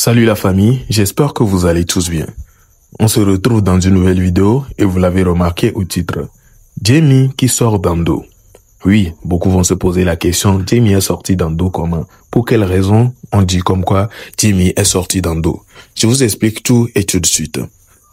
Salut la famille, j'espère que vous allez tous bien. On se retrouve dans une nouvelle vidéo et vous l'avez remarqué au titre. Jamie qui sort d'Ando. Oui, beaucoup vont se poser la question, Jamie est sorti d'Ando comment? Pour quelle raison on dit comme quoi Jamie est sorti d'Ando? Je vous explique tout et tout de suite.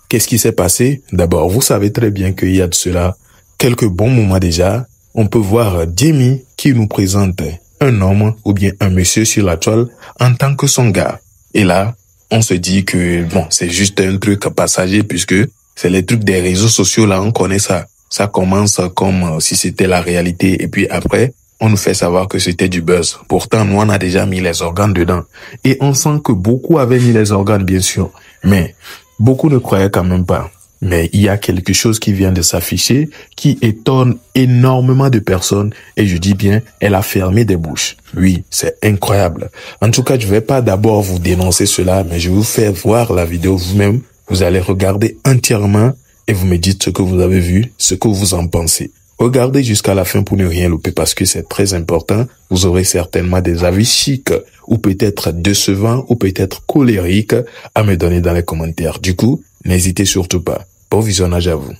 Qu'est-ce qui s'est passé? D'abord, vous savez très bien qu'il y a de cela quelques bons moments déjà. On peut voir Jamie qui nous présente un homme ou bien un monsieur sur la toile en tant que son gars. Et là, on se dit que bon, c'est juste un truc passager puisque c'est les trucs des réseaux sociaux là, on connaît ça. Ça commence comme si c'était la réalité et puis après, on nous fait savoir que c'était du buzz. Pourtant, nous, on a déjà mis les organes dedans. Et on sent que beaucoup avaient mis les organes, bien sûr. Mais beaucoup ne croyaient quand même pas. Mais il y a quelque chose qui vient de s'afficher, qui étonne énormément de personnes. Et je dis bien, elle a fermé des bouches. Oui, c'est incroyable. En tout cas, je vais pas d'abord vous dénoncer cela, mais je vais vous faire voir la vidéo vous-même. Vous allez regarder entièrement et vous me dites ce que vous avez vu, ce que vous en pensez. Regardez jusqu'à la fin pour ne rien louper parce que c'est très important. Vous aurez certainement des avis chics ou peut-être décevants ou peut-être colériques à me donner dans les commentaires. Du coup, n'hésitez surtout pas. Bon visionnage à vous.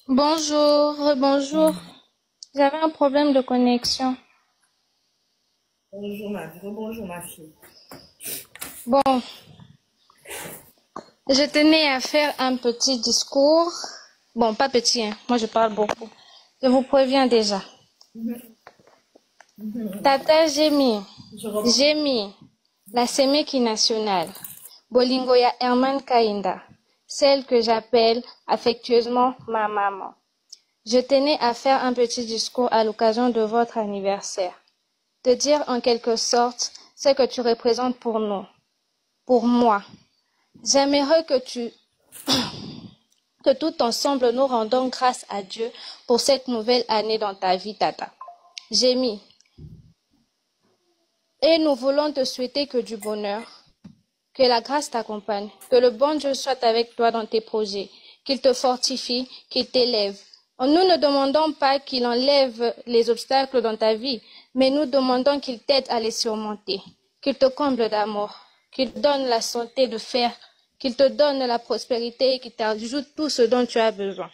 Bonjour, bonjour. J'avais un problème de connexion. Bonjour ma vie, bonjour ma fille. Bon, je tenais à faire un petit discours. Bon, pas petit, hein. Moi je parle beaucoup. Je vous préviens déjà. Tata Jamie, la Semeki nationale, Bolingoya Herman Kainda, celle que j'appelle affectueusement ma maman. Je tenais à faire un petit discours à l'occasion de votre anniversaire. Te dire en quelque sorte ce que tu représentes pour nous, pour moi. J'aimerais que tout ensemble nous rendons grâce à Dieu pour cette nouvelle année dans ta vie, Tata. Jamie. Et nous voulons te souhaiter que du bonheur, que la grâce t'accompagne, que le bon Dieu soit avec toi dans tes projets, qu'il te fortifie, qu'il t'élève. Nous ne demandons pas qu'il enlève les obstacles dans ta vie, mais nous demandons qu'il t'aide à les surmonter, qu'il te comble d'amour, qu'il te donne la santé de faire, qu'il te donne la prospérité et qu'il t'ajoute tout ce dont tu as besoin.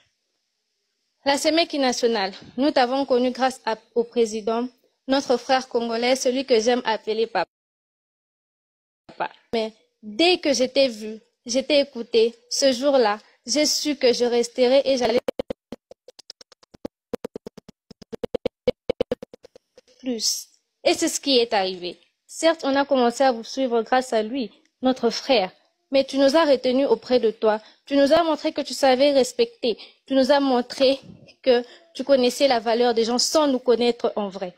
La Semeki nationale, nous t'avons connu grâce au président, notre frère congolais, celui que j'aime appeler papa. Mais dès que je t'ai vu, je t'ai écouté, ce jour-là, j'ai su que je resterais et j'allais plus. Et c'est ce qui est arrivé. Certes, on a commencé à vous suivre grâce à lui, notre frère. Mais tu nous as retenus auprès de toi. Tu nous as montré que tu savais respecter. Tu nous as montré que tu connaissais la valeur des gens sans nous connaître en vrai.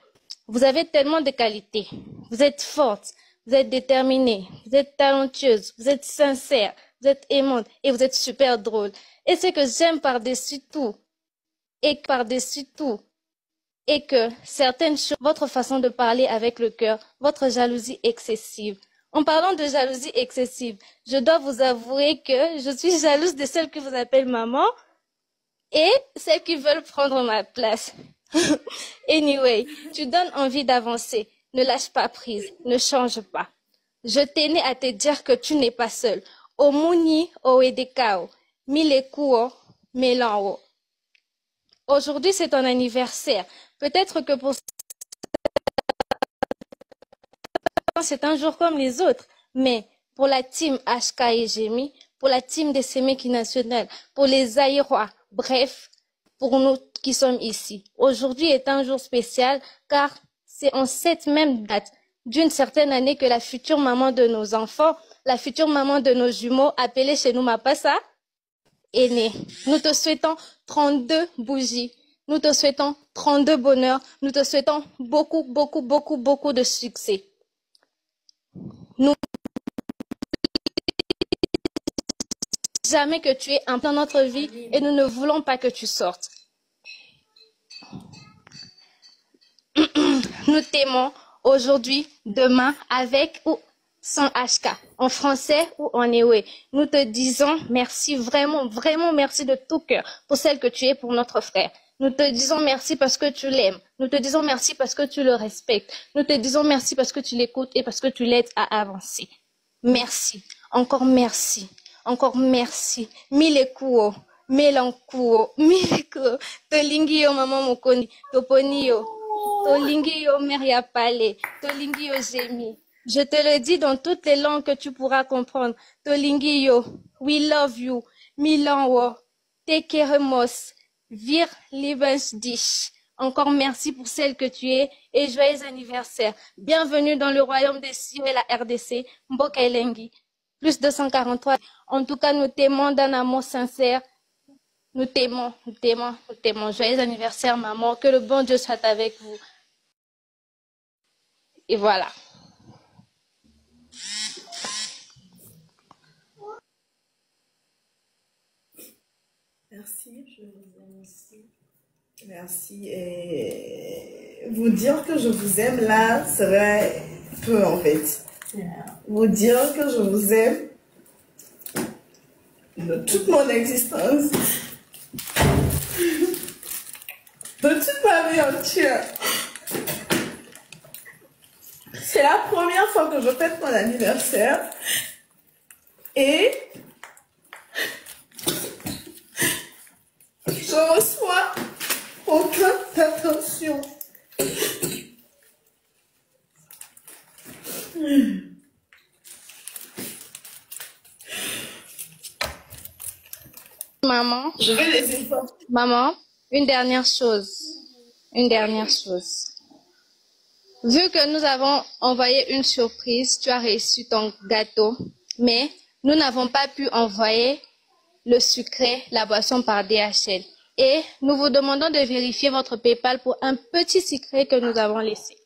Vous avez tellement de qualités. Vous êtes forte. Vous êtes déterminée. Vous êtes talentueuse. Vous êtes sincère. Vous êtes aimante. Et vous êtes super drôle. Et ce que j'aime par-dessus tout. Et par-dessus tout. Et que certaines choses, votre façon de parler avec le cœur, votre jalousie excessive. En parlant de jalousie excessive, je dois vous avouer que je suis jalouse de celles que vous appelez maman et celles qui veulent prendre ma place. Anyway, tu donnes envie d'avancer. Ne lâche pas prise, ne change pas. Je tenais à te dire que tu n'es pas seul. Omuni oedekao, milekuo melanwo. Aujourd'hui, c'est ton anniversaire. Peut-être que pour c'est un jour comme les autres, mais pour la team HK et Jemi, pour la team des Semeki nationales, pour les Aïrois, bref, pour nous qui sommes ici. Aujourd'hui est un jour spécial car c'est en cette même date d'une certaine année que la future maman de nos enfants, la future maman de nos jumeaux, appelée chez nous Mapassa, est née. Nous te souhaitons 32 bougies. Nous te souhaitons 32 bonheurs. Nous te souhaitons beaucoup, beaucoup, beaucoup, beaucoup de succès. Nous jamais que tu es un dans notre vie et nous ne voulons pas que tu sortes. Nous t'aimons aujourd'hui, demain, avec ou sans HK, en français ou en Ewe. Nous te disons merci, vraiment, vraiment merci de tout cœur pour celle que tu es pour notre frère. Nous te disons merci parce que tu l'aimes. Nous te disons merci parce que tu le respectes. Nous te disons merci parce que tu l'écoutes et parce que tu l'aides à avancer. Merci. Encore merci. Encore merci. Mille kuo. Melankuo. Mille kuo. Tolingi yo maman mokoni. Toponi yo. Tolingi yo Meria Pale. Tolingi yo Jemi. Je te le dis dans toutes les langues que tu pourras comprendre. Tolingi yo. We love you. Milan wo. Tekeremos. Vir Lebensdich. Encore merci pour celle que tu es et joyeux anniversaire. Bienvenue dans le royaume des cieux et la RDC. Mboka Elengi. Plus 243. En tout cas, nous t'aimons d'un amour sincère. Nous t'aimons, nous t'aimons, nous t'aimons. Joyeux anniversaire, maman. Que le bon Dieu soit avec vous. Et voilà. Merci, je vous aime aussi. Merci. Et vous dire que je vous aime là serait peu en fait. Vous dire que je vous aime de toute mon existence, de toute ma vie entière. C'est la première fois que je fête mon anniversaire et je reçois aucune attention. Maman, Je vais les informer. maman, une dernière chose. Une dernière chose. Vu que nous avons envoyé une surprise, tu as reçu ton gâteau, mais nous n'avons pas pu envoyer le sucré, la boisson par DHL. Et nous vous demandons de vérifier votre PayPal pour un petit secret que nous avons laissé.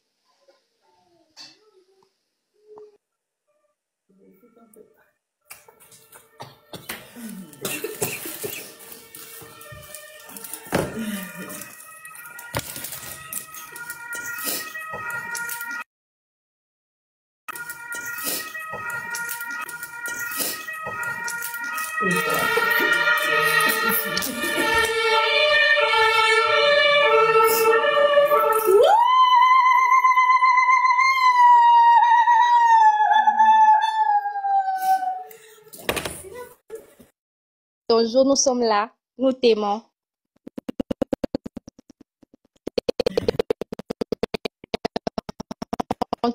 Bonjour, nous sommes là, nous t'aimons.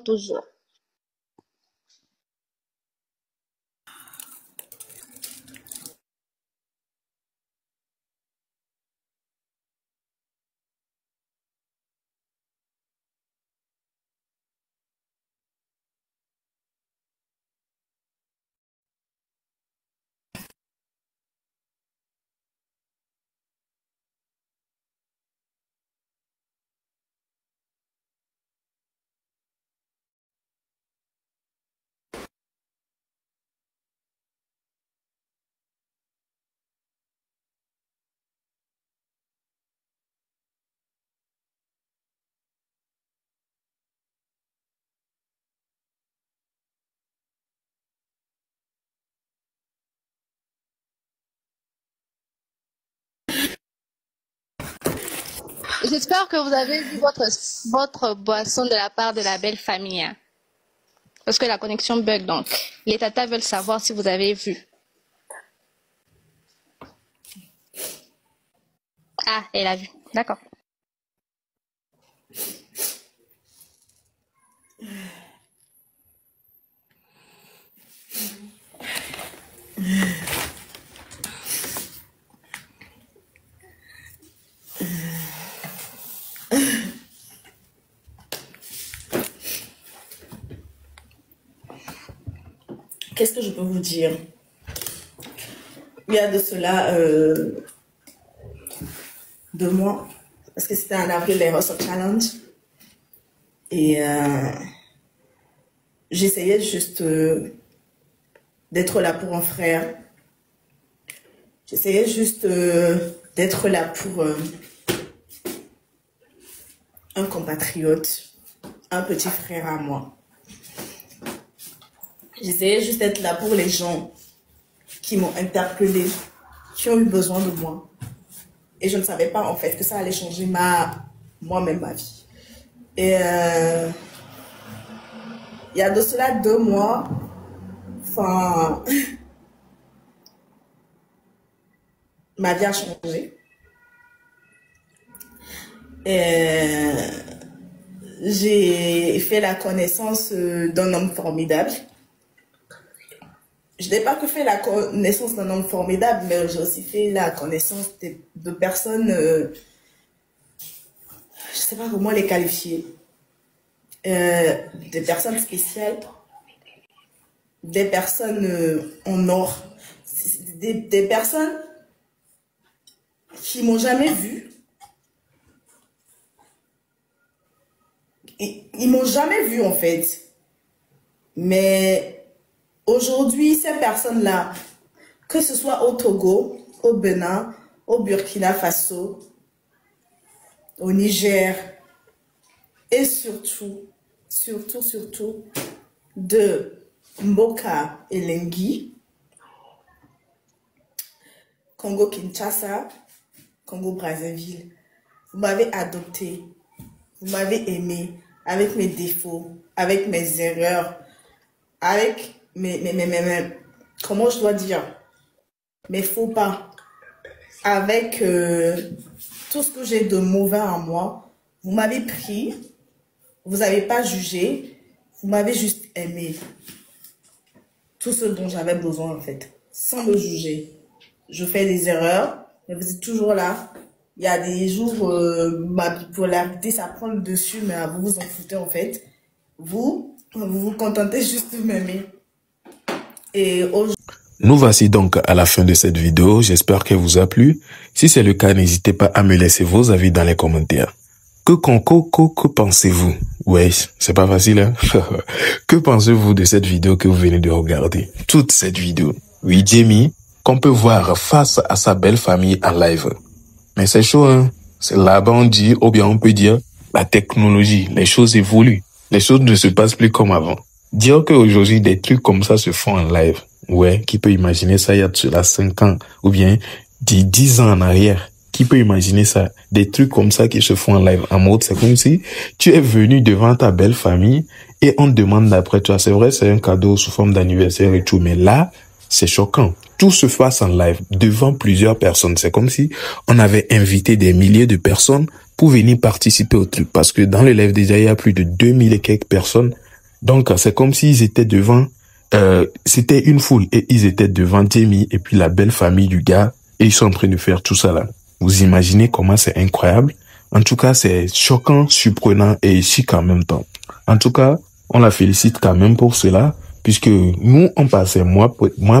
Toujours. J'espère que vous avez vu votre boisson de la part de la belle famille. Hein. Parce que la connexion bug, donc. Les tatas veulent savoir si vous avez vu. Ah, elle a vu. D'accord. qu'est-ce que je peux vous dire? Il y a de cela 2 mois, parce que c'était en avril, les Hustle Challenge. Et j'essayais juste d'être là pour un frère. J'essayais juste d'être là pour un compatriote, un petit frère à moi. J'essayais juste d'être là pour les gens qui m'ont interpellée, qui ont eu besoin de moi. Et je ne savais pas en fait que ça allait changer moi-même ma vie. Et il y a de cela 2 mois, enfin, ma vie a changé. Et j'ai fait la connaissance d'un homme formidable. Je n'ai pas que fait la connaissance d'un homme formidable, mais j'ai aussi fait la connaissance de personnes, je ne sais pas comment les qualifier, des personnes spéciales, des personnes en or, des personnes qui m'ont jamais vue. Ils m'ont jamais vu en fait. Mais aujourd'hui, ces personnes-là, que ce soit au Togo, au Bénin, au Burkina Faso, au Niger, et surtout de Mboka et Lengui, Congo-Kinshasa, Congo-Brazzaville, vous m'avez adopté, vous m'avez aimé, avec mes défauts, avec mes erreurs, avec comment je dois dire, mes faux pas, avec tout ce que j'ai de mauvais en moi. Vous m'avez pris, vous n'avez pas jugé, vous m'avez juste aimé. Tout ce dont j'avais besoin en fait, sans me juger. Je fais des erreurs, mais vous êtes toujours là. Il y a des jours, ma bipolarité, ça prend le dessus, mais vous vous en foutez en fait. Vous vous contentez juste de m'aimer. Et aujourd'hui... Nous voici donc à la fin de cette vidéo. J'espère qu'elle vous a plu. Si c'est le cas, n'hésitez pas à me laisser vos avis dans les commentaires. Que pensez-vous? Ouais, c'est pas facile, hein? Que pensez-vous de cette vidéo que vous venez de regarder? Toute cette vidéo. Oui, Jamie, qu'on peut voir face à sa belle famille en live. Mais c'est chaud, hein? C'est là-bas on dit, ou bien on peut dire, la technologie, les choses évoluent. Les choses ne se passent plus comme avant. Dire qu'aujourd'hui, des trucs comme ça se font en live. Ouais, qui peut imaginer ça il y a de cela 5 ans, ou bien 10 ans en arrière? Qui peut imaginer ça? Des trucs comme ça qui se font en live, en mode, c'est comme si tu es venu devant ta belle famille et on te demande d'après toi. C'est vrai, c'est un cadeau sous forme d'anniversaire et tout, mais là, c'est choquant. Tout se passe en live, devant plusieurs personnes. C'est comme si on avait invité des milliers de personnes pour venir participer au truc. Parce que dans le live, déjà, il y a plus de 2000 et quelques personnes. Donc, c'est comme s'ils étaient devant, c'était une foule et ils étaient devant Jamie et puis la belle famille du gars et ils sont en train de faire tout ça là. Vous imaginez comment c'est incroyable? En tout cas, c'est choquant, surprenant et chic en même temps. En tout cas, on la félicite quand même pour cela, puisque nous, on passait, moi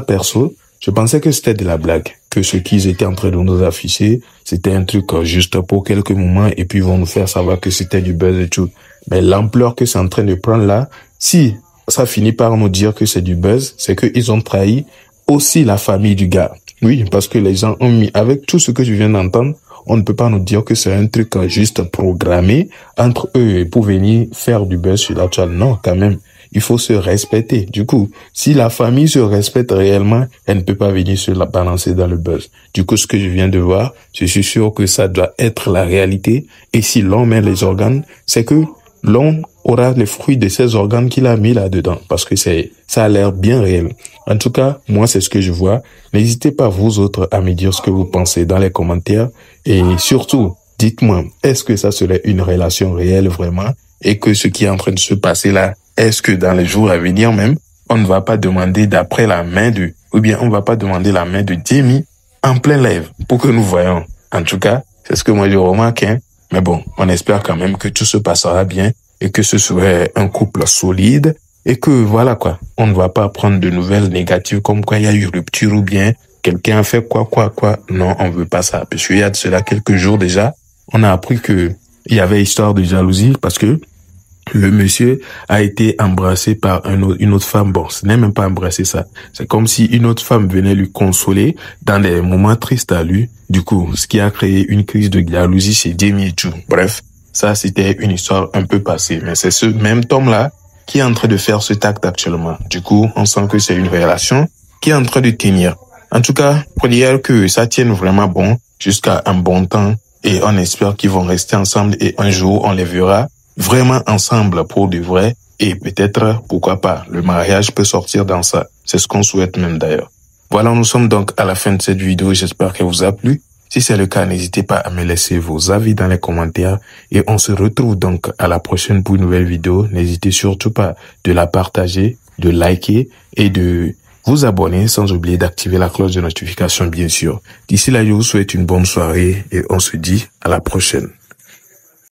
perso, je pensais que c'était de la blague, que ce qu'ils étaient en train de nous afficher, c'était un truc juste pour quelques moments et puis ils vont nous faire savoir que c'était du buzz et tout. Mais l'ampleur que c'est en train de prendre là, si ça finit par nous dire que c'est du buzz, c'est qu'ils ont trahi aussi la famille du gars. Oui, parce que les gens ont mis, avec tout ce que je viens d'entendre, on ne peut pas nous dire que c'est un truc juste programmé entre eux pour venir faire du buzz sur la toile. Non, quand même, il faut se respecter. Du coup, si la famille se respecte réellement, elle ne peut pas venir se la balancer dans le buzz. Du coup, ce que je viens de voir, je suis sûr que ça doit être la réalité. Et si l'on met les organes, c'est que l'on aura les fruits de ces organes qu'il a mis là-dedans. Parce que ça a l'air bien réel. En tout cas, moi, c'est ce que je vois. N'hésitez pas, vous autres, à me dire ce que vous pensez dans les commentaires. Et surtout, dites-moi, est-ce que ça serait une relation réelle vraiment? Et que ce qui est en train de se passer là, est-ce que dans les jours à venir même, on ne va pas demander d'après la main ou bien on ne va pas demander la main de Jamie en plein live pour que nous voyons. En tout cas, c'est ce que moi je remarque, hein. Mais bon, on espère quand même que tout se passera bien et que ce serait un couple solide et que voilà quoi, on ne va pas prendre de nouvelles négatives comme quoi il y a eu rupture ou bien quelqu'un a fait quoi. Non, on veut pas ça. Parce qu'il y a de cela quelques jours déjà, on a appris que il y avait histoire de jalousie parce que le monsieur a été embrassé par une autre femme. Bon, ce n'est même pas embrassé ça. C'est comme si une autre femme venait lui consoler dans des moments tristes à lui. Du coup, ce qui a créé une crise de jalousie chez Jamie et Ju. Bref, ça c'était une histoire un peu passée. Mais c'est ce même Tom-là qui est en train de faire ce acte actuellement. Du coup, on sent que c'est une relation qui est en train de tenir. En tout cas, prière que ça tienne vraiment bon jusqu'à un bon temps. Et on espère qu'ils vont rester ensemble et un jour, on les verra vraiment ensemble pour de vrai. Et peut-être, pourquoi pas, le mariage peut sortir dans ça. C'est ce qu'on souhaite même d'ailleurs. Voilà, nous sommes donc à la fin de cette vidéo. J'espère qu'elle vous a plu. Si c'est le cas, n'hésitez pas à me laisser vos avis dans les commentaires. Et on se retrouve donc à la prochaine pour une nouvelle vidéo. N'hésitez surtout pas de la partager, de liker et de vous abonner sans oublier d'activer la cloche de notification, bien sûr. D'ici là, je vous souhaite une bonne soirée et on se dit à la prochaine.